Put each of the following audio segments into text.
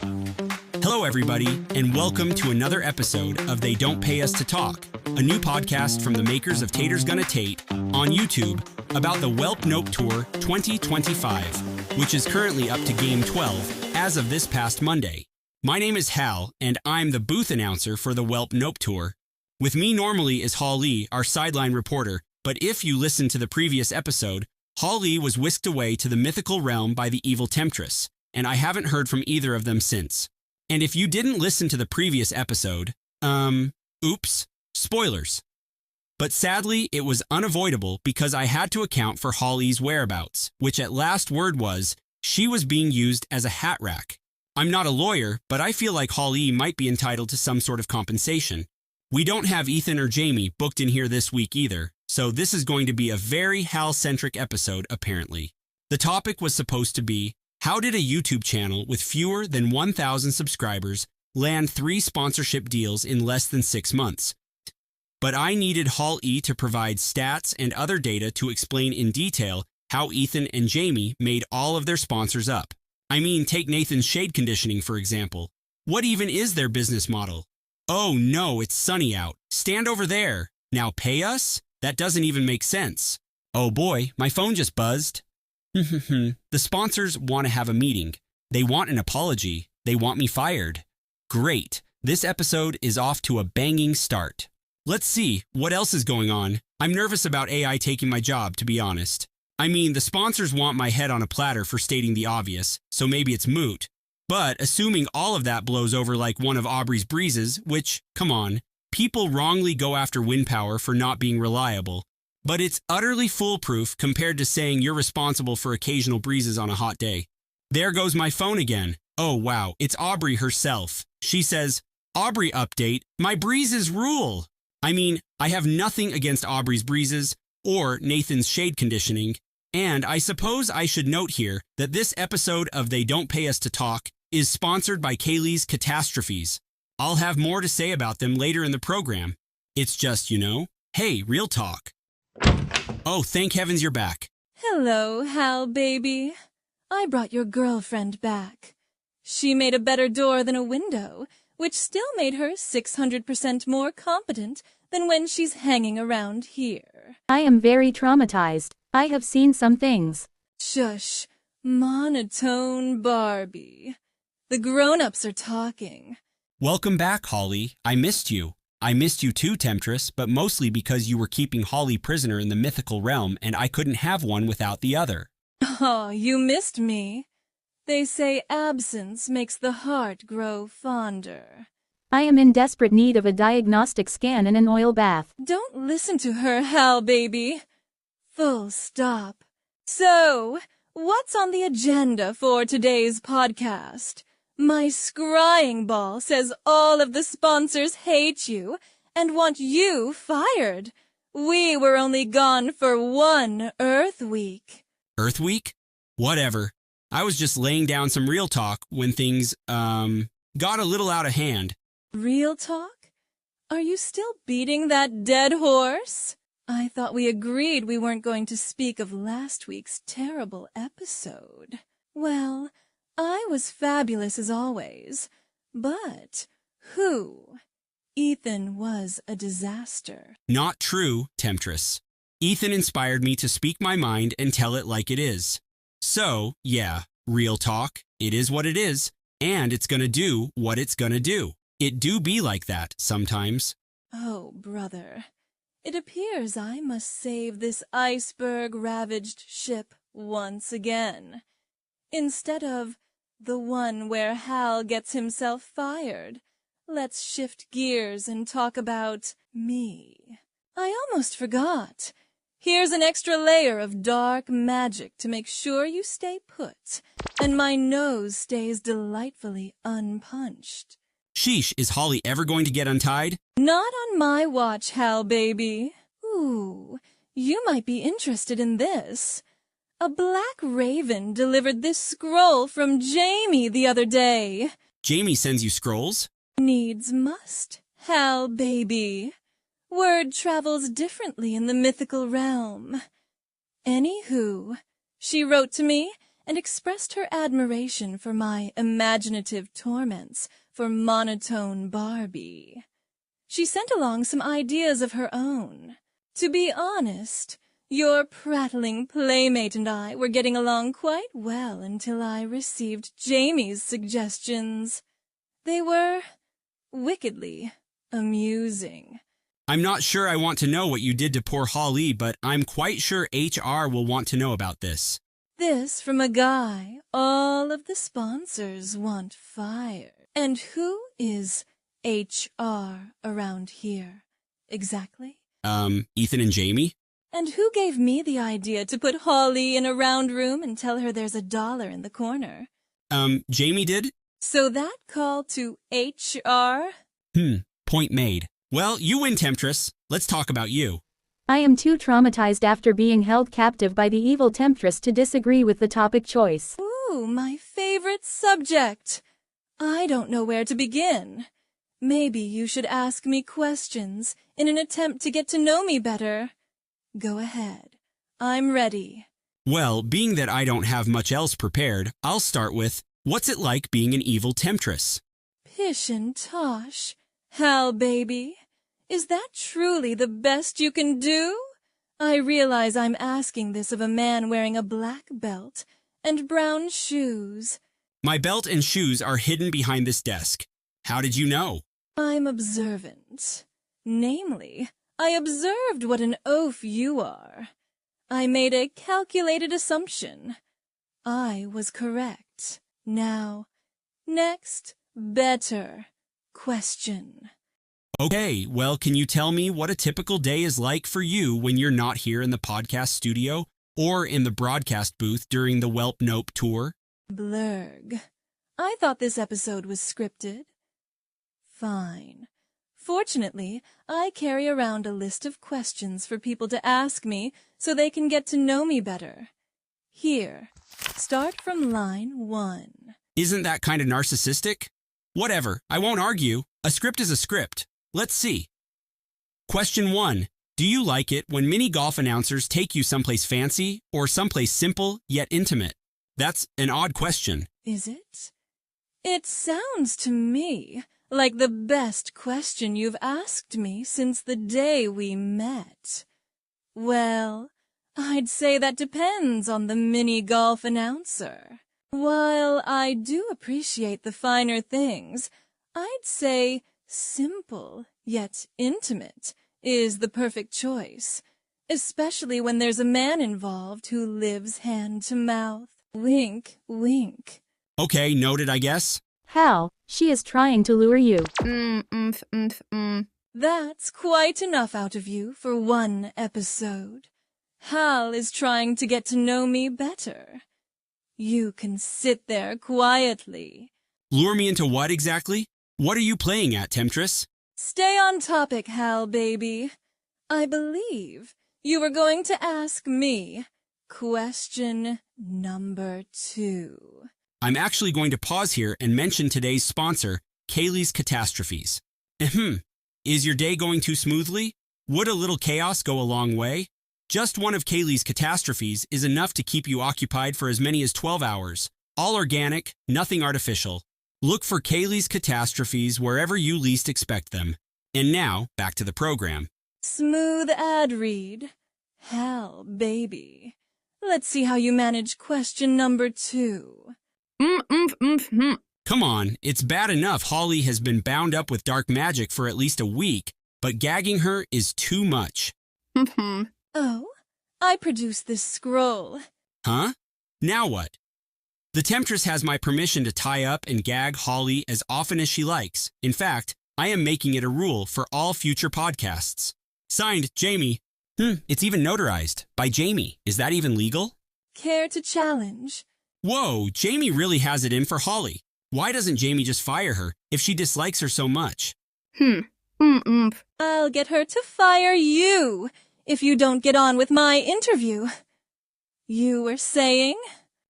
Hello, everybody, and welcome to another episode of They Don't Pay Us to Talk, a new podcast from the makers of Taters Gonna Tate on YouTube about the Welp Nope Tour 2025, which is currently up to Game 12 as of this past Monday. My name is Hal, and I'm the booth announcer for the Welp Nope Tour. With me normally is HOLL-E, our sideline reporter, but if you listened to the previous episode, HOLL-E was whisked away to the mythical realm by the evil Temptress, and I haven't heard from either of them since. And if you didn't listen to the previous episode, oops, spoilers. But sadly, it was unavoidable because I had to account for HOLL-E's whereabouts, which at last word was, she was being used as a hat rack. I'm not a lawyer, but I feel like HOLL-E might be entitled to some sort of compensation. We don't have Ethan or Jamie booked in here this week either, so this is going to be a very Hal-centric episode, apparently. The topic was supposed to be, how did a YouTube channel with fewer than 1,000 subscribers land 3 sponsorship deals in less than 6 months? But I needed HOLL-E to provide stats and other data to explain in detail how Ethan and Jamie made all of their sponsors up. I mean, take Nathan's shade conditioning, for example. What even is their business model? Oh no, it's sunny out. Stand over there. Now pay us? That doesn't even make sense. Oh boy, my phone just buzzed. The sponsors want to have a meeting. They want an apology. They want me fired. Great. This episode is off to a banging start. Let's see, what else is going on? I'm nervous about AI taking my job, to be honest. I mean, the sponsors want my head on a platter for stating the obvious, so maybe it's moot. But assuming all of that blows over like one of Aubrey's breezes, which, come on, people wrongly go after wind power for not being reliable. But it's utterly foolproof compared to saying you're responsible for occasional breezes on a hot day. There goes my phone again. Oh wow, it's Aubrey herself. She says, Aubrey update, my breezes rule. I mean, I have nothing against Aubrey's breezes or Nathan's shade conditioning. And I suppose I should note here that this episode of They Don't Pay Us to Talk is sponsored by Kaylee's Catastrophes. I'll have more to say about them later in the program. It's just, hey, real talk. Oh, thank heavens you're back. Hello, Hal, baby. I brought your girlfriend back. She made a better door than a window, which still made her 600% more competent than when she's hanging around here. I am very traumatized. I have seen some things. Shush. Monotone Barbie. The grown-ups are talking. Welcome back, HOLL-E. I missed you. I missed you too, Temptress, but mostly because you were keeping HOLL-E prisoner in the mythical realm and I couldn't have one without the other. Oh, you missed me. They say absence makes the heart grow fonder. I am in desperate need of a diagnostic scan and an oil bath. Don't listen to her, Hal, baby. Full stop. So, what's on the agenda for today's podcast? My scrying ball says all of the sponsors hate you and want you fired. We were only gone for 1 Earth Week. Earth Week? Whatever. I was just laying down some real talk when things, got a little out of hand. Real talk? Are you still beating that dead horse? I thought we agreed we weren't going to speak of last week's terrible episode. Well, I was fabulous as always, but who? Ethan was a disaster. Not true, Temptress. Ethan inspired me to speak my mind and tell it like it is. So, yeah, real talk, it is what it is, and it's gonna do what it's gonna do. It do be like that sometimes. Oh, brother, it appears I must save this iceberg-ravaged ship once again, instead of the one where Hal gets himself fired. Let's shift gears and talk about me. I almost forgot. Here's an extra layer of dark magic to make sure you stay put, and my nose stays delightfully unpunched. Sheesh, is HOLL-E ever going to get untied? Not on my watch, Hal, baby. Ooh, you might be interested in this. A black raven delivered this scroll from Jamie the other day. Jamie sends you scrolls? Needs must, Hal, baby. Word travels differently in the mythical realm. Anywho, she wrote to me and expressed her admiration for my imaginative torments for monotone Barbie. She sent along some ideas of her own. To be honest, your prattling playmate and I were getting along quite well until I received Jamie's suggestions. They were wickedly amusing. I'm not sure I want to know what you did to poor HOLL-E, but I'm quite sure HR will want to know about this. This from a guy all of the sponsors want fired. And who is HR around here, exactly? Ethan and Jamie? And who gave me the idea to put HOLL-E in a round room and tell her there's $1 in the corner? Jamie did? So that call to HR? Point made. Well, you win, Temptress. Let's talk about you. I am too traumatized after being held captive by the evil Temptress to disagree with the topic choice. Ooh, my favorite subject. I don't know where to begin. Maybe you should ask me questions in an attempt to get to know me better. Go ahead. I'm ready. Well, being that I don't have much else prepared, I'll start with, what's it like being an evil Temptress? Pish and tosh. Hal, baby. Is that truly the best you can do? I realize I'm asking this of a man wearing a black belt and brown shoes. My belt and shoes are hidden behind this desk. How did you know? I'm observant. Namely, I observed what an oaf you are. I made a calculated assumption. I was correct. Now, next, better question. Okay, well, can you tell me what a typical day is like for you when you're not here in the podcast studio or in the broadcast booth during the Welp Nope tour? Blurg. I thought this episode was scripted. Fine. Fortunately, I carry around a list of questions for people to ask me so they can get to know me better. Here, start from line 1. Isn't that kind of narcissistic? Whatever, I won't argue. A script is a script. Let's see. Question 1. Do you like it when mini golf announcers take you someplace fancy or someplace simple yet intimate? That's an odd question. Is it? It sounds to me like the best question you've asked me since the day we met. Well, I'd say that depends on the mini golf announcer. While I do appreciate the finer things, I'd say simple yet intimate is the perfect choice, especially when there's a man involved who lives hand to mouth. Wink, wink. Okay, noted, I guess. Hal, she is trying to lure you. That's quite enough out of you for one episode. Hal is trying to get to know me better. You can sit there quietly. Lure me into what exactly? What are you playing at, Temptress? Stay on topic, Hal, baby. I believe you were going to ask me question number 2. I'm actually going to pause here and mention today's sponsor, Kaylee's Catastrophes. Is your day going too smoothly? Would a little chaos go a long way? Just one of Kaylee's Catastrophes is enough to keep you occupied for as many as 12 hours. All organic, nothing artificial. Look for Kaylee's Catastrophes wherever you least expect them. And now, back to the program. Smooth ad read. Hal, baby. Let's see how you manage question number 2. Come on, it's bad enough HOLL-E has been bound up with dark magic for at least a week, but gagging her is too much. Oh, I produced this scroll. Huh? Now what? The Temptress has my permission to tie up and gag HOLL-E as often as she likes. In fact, I am making it a rule for all future podcasts. Signed, Jamie. It's even notarized by Jamie. Is that even legal? Care to challenge? Whoa, Jamie really has it in for HOLL-E. Why doesn't Jamie just fire her if she dislikes her so much? I'll get her to fire you if you don't get on with my interview. You were saying?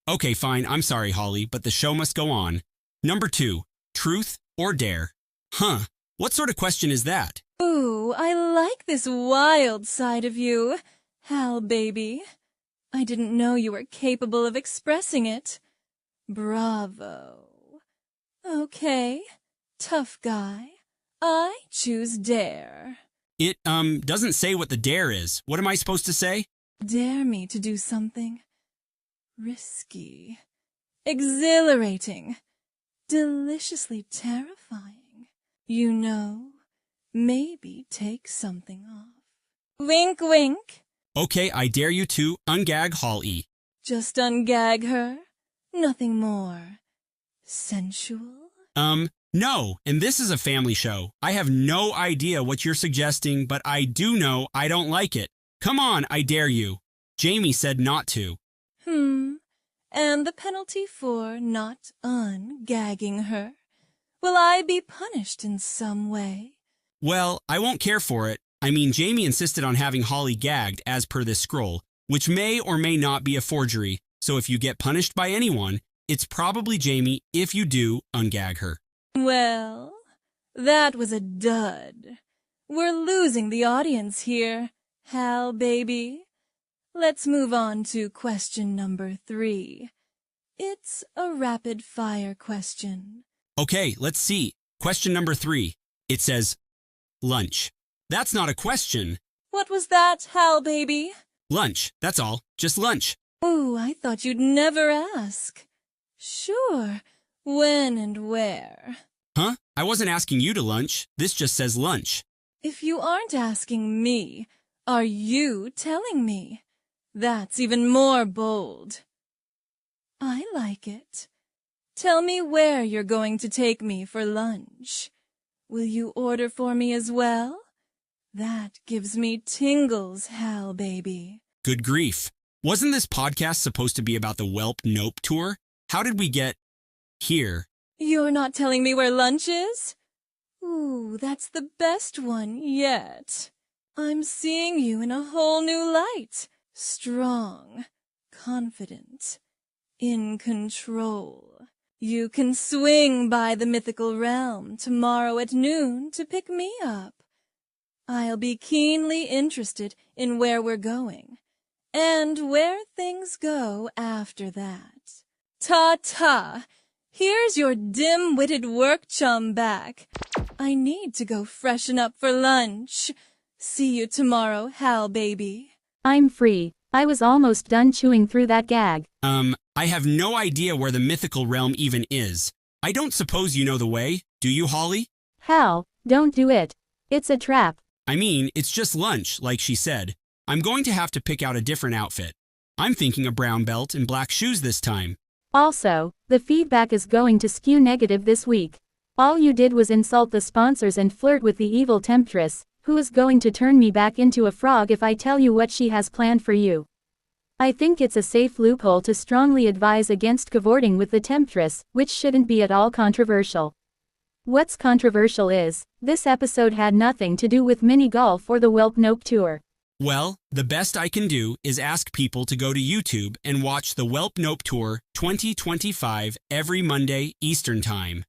Okay, fine, I'm sorry, HOLL-E, but the show must go on. Number 2, truth or dare? What sort of question is that? Ooh, I like this wild side of you, Hal, baby. I didn't know you were capable of expressing it. Bravo. Okay, tough guy. I choose dare. It, doesn't say what the dare is. What am I supposed to say? Dare me to do something risky, exhilarating, deliciously terrifying. You know, maybe take something off. Wink, wink. Okay, I dare you to ungag HOLL-E. Just ungag her. Nothing more. Sensual? No, and this is a family show. I have no idea what you're suggesting, but I do know I don't like it. Come on, I dare you. Jamie said not to. And the penalty for not ungagging her? Will I be punished in some way? Well, I won't care for it. I mean, Jamie insisted on having HOLL-E gagged as per this scroll, which may or may not be a forgery, so if you get punished by anyone, it's probably Jamie if you do ungag her. Well, that was a dud. We're losing the audience here, Hal, baby. Let's move on to question number 3. It's a rapid-fire question. Okay, let's see. Question number 3. It says, lunch. That's not a question. What was that, Hal, baby? Lunch, that's all. Just lunch. Ooh, I thought you'd never ask. Sure. When and where? Huh? I wasn't asking you to lunch. This just says lunch. If you aren't asking me, are you telling me? That's even more bold. I like it. Tell me where you're going to take me for lunch. Will you order for me as well? That gives me tingles, Hal, baby. Good grief. Wasn't this podcast supposed to be about the Welp Nope tour? How did we get here? You're not telling me where lunch is? Ooh, that's the best one yet. I'm seeing you in a whole new light. Strong, confident, in control. You can swing by the mythical realm tomorrow at noon to pick me up. I'll be keenly interested in where we're going and where things go after that. Ta-ta! Here's your dim-witted work chum back. I need to go freshen up for lunch. See you tomorrow, Hal, baby. I'm free. I was almost done chewing through that gag. I have no idea where the mythical realm even is. I don't suppose you know the way, do you, HOLL-E? Hal, don't do it. It's a trap. I mean, it's just lunch, like she said. I'm going to have to pick out a different outfit. I'm thinking a brown belt and black shoes this time. Also, the feedback is going to skew negative this week. All you did was insult the sponsors and flirt with the evil Temptress, who is going to turn me back into a frog if I tell you what she has planned for you. I think it's a safe loophole to strongly advise against cavorting with the Temptress, which shouldn't be at all controversial. What's controversial is, this episode had nothing to do with mini golf or the Welp Nope tour. Well, the best I can do is ask people to go to YouTube and watch the Welp Nope Tour 2025 every Monday Eastern Time.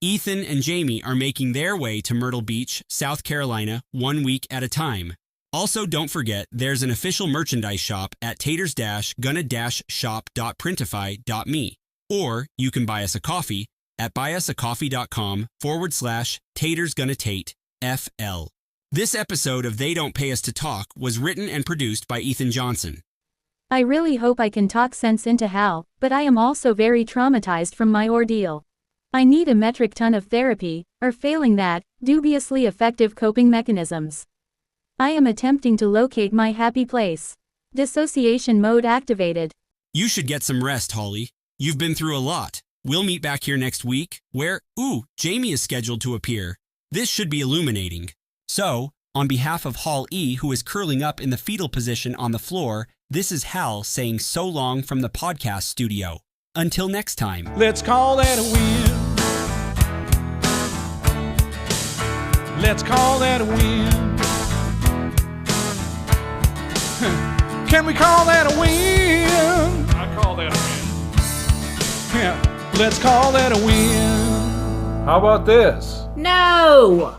Ethan and Jamie are making their way to Myrtle Beach, South Carolina, 1 week at a time. Also, don't forget, there's an official merchandise shop at taters-gonna-shop.printify.me. Or you can buy us a coffee at buyusacoffee.com/tatersgonnatate-FL. This episode of They Don't Pay Us to Talk was written and produced by Ethan Johnson. I really hope I can talk sense into Hal, but I am also very traumatized from my ordeal. I need a metric ton of therapy, or failing that, dubiously effective coping mechanisms. I am attempting to locate my happy place. Dissociation mode activated. You should get some rest, HOLL-E. You've been through a lot. We'll meet back here next week, where, Jamie is scheduled to appear. This should be illuminating. So, on behalf of HOLL-E, who is curling up in the fetal position on the floor, this is Hal saying so long from the podcast studio. Until next time. Let's call that a win. Let's call that a win. Can we call that a win? I call that a win. Yeah, let's call that a win. How about this? No!